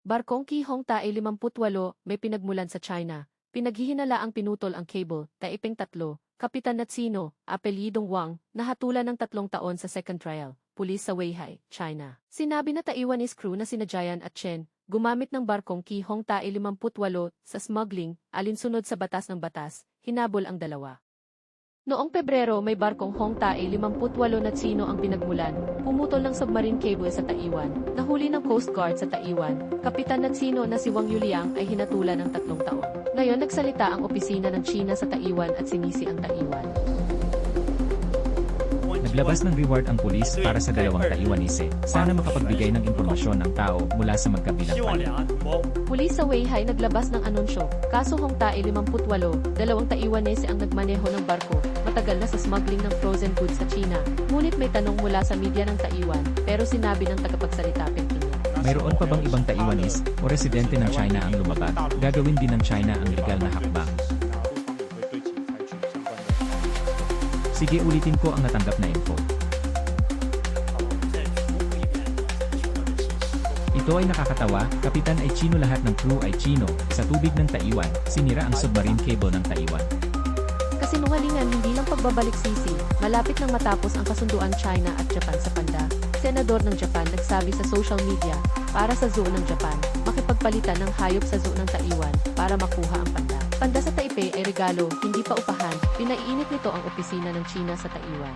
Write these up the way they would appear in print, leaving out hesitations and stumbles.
Barkong Kihong Tae 58, may pinagmulan sa China. Pinaghihinalaang pinutol ang cable, Taiping 3, Kapitan Natsino, apelyidong Wang, nahatulan ng 3 taon sa second trial, pulis sa Weihai, China. Sinabi na Taiwanese crew na sina Jian at Chen, gumamit ng barkong Kihong Tae 58 sa smuggling, alinsunod sa batas ng batas, hinabol ang dalawa. Noong Pebrero may barkong Hong Tae 58 na Tsino ang pinagmulan, pumutol ng submarine cable sa Taiwan, nahuli ng Coast Guard sa Taiwan, Kapitan na Tsino na si Wang Yuliang ay hinatulan ng 3 taon. Ngayon nagsalita ang opisina ng China sa Taiwan at sinisi ang Taiwan. Naglabas ng reward ang pulis para sa 2 Taiwanese. Sana makapagbigay ng impormasyon ang tao mula sa magkabilang panig. Pulis sa Weihai naglabas ng anunsyo, kaso Hong Tae 58, 2 Taiwanese ang nagmaneho ng barko, matagal na sa smuggling ng frozen goods sa China. Ngunit may tanong mula sa media ng Taiwan, pero sinabi ng tagapagsalita Peking. Mayroon pa bang ibang Taiwanese o residente ng China ang lumabag? Gagawin din ng China ang legal na hakbang. Sige, ulitin ko ang natanggap na info. Ito ay nakakatawa, kapitan ay Chino, lahat ng crew ay Chino. Sa tubig ng Taiwan, sinira ang submarine cable ng Taiwan. Kasinungalingan, hindi lang pagbabalik-sisi, malapit nang matapos ang kasunduan China at Japan sa panda. Senador ng Japan nagsabi sa social media, para sa zoo ng Japan, makipagpalitan ng hayop sa zoo ng Taiwan para makuha ang panda. Panda sa Taipei ay regalo, hindi pa upahan, pinaiinit nito ang opisina ng China sa Taiwan.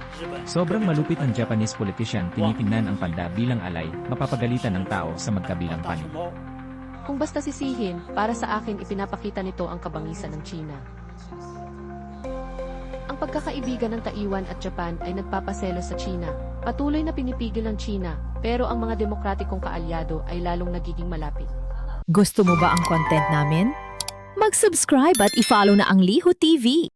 Sobrang malupit ang Japanese politician, tinitingnan ang panda bilang alay, mapapagalitan ng tao sa magkabilang panig. Kung basta sisihin, para sa akin ipinapakita nito ang kabangisan ng China. Ang pagkakaibigan ng Taiwan at Japan ay nagpapaselos sa China. Patuloy na pinipigil ng China, pero ang mga demokratikong kaalyado ay lalong nagiging malapit. Gusto mo ba ang content namin? Mag-subscribe at i-follow na ang Liho TV.